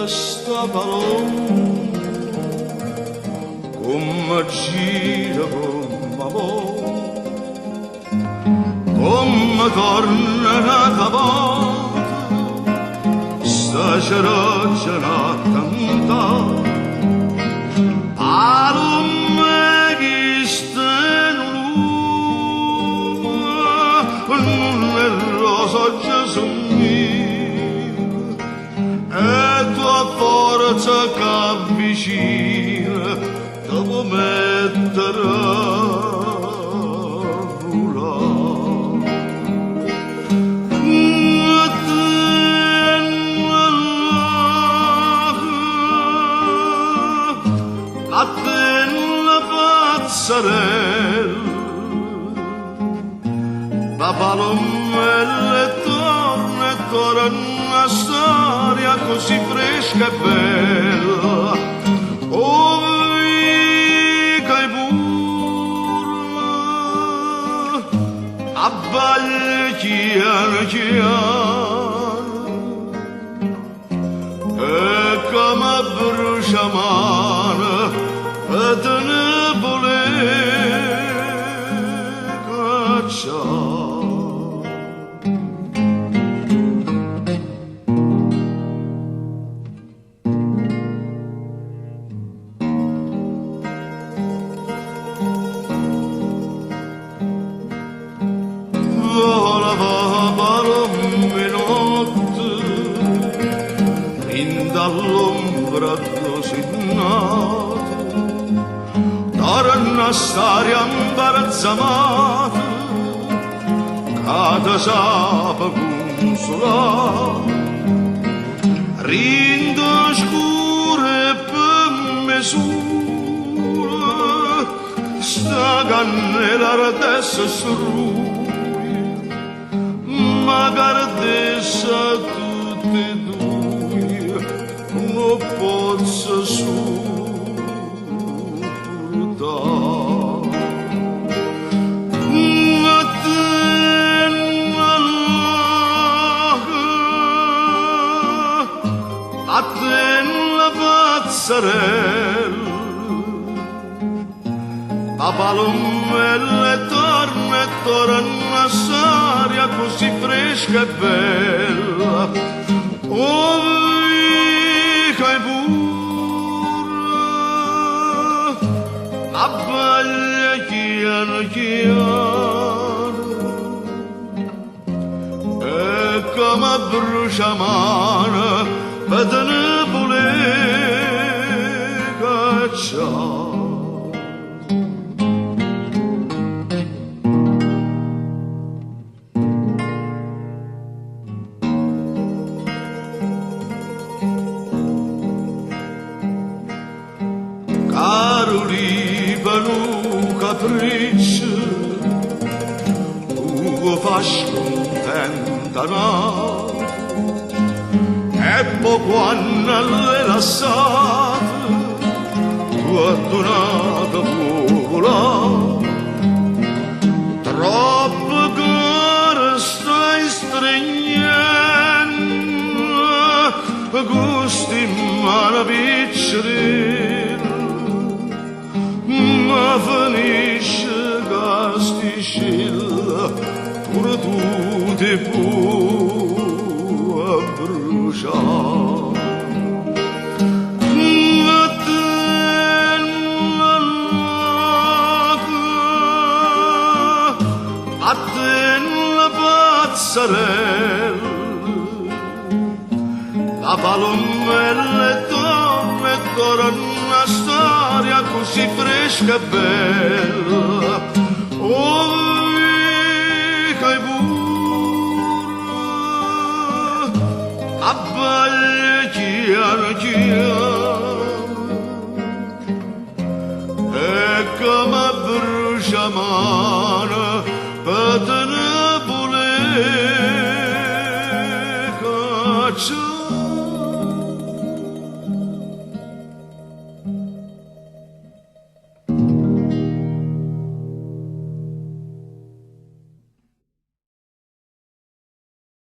sta paloma come gira, come va, come torna nata volta, sta ceroccia a cantare. Paloma che sta in lume, non è rosa Gesù mio, e tua forza che avvicina ti può mettere a volare. A te la pazzarella, la palomella torna una storia così fresca e bella. Oh, che burla, abbaglia chiaro chiaro, e come brucia mano, e te ne voler cacciare. Volava palome notte, in dall'ombra dosinnata, torna a stare imbarazzata, che sapeva consolare, rindo scure per misura, sta cannella adesso strui, magari adesso tutti e due non posso sopportare. A te la pazzarella, la palomella torna una storia così fresca e bella. Oh, che burla, abbaglia chiaro chiaro, e come brucia mano, e te ne voler cacciare. Caro Libano capriccio, tu fai contenta nato, e poi quando l'hai lasciata, tu hai donato volare. Troppo caro stai stringendo, gusti in mano piccerina, ma finisce casticella, pure tu ti puoi bruciare. A te la pazzarella, la palomella torna una storia così fresca e bella. Oh, che burla, abbaglia chiaro chiaro,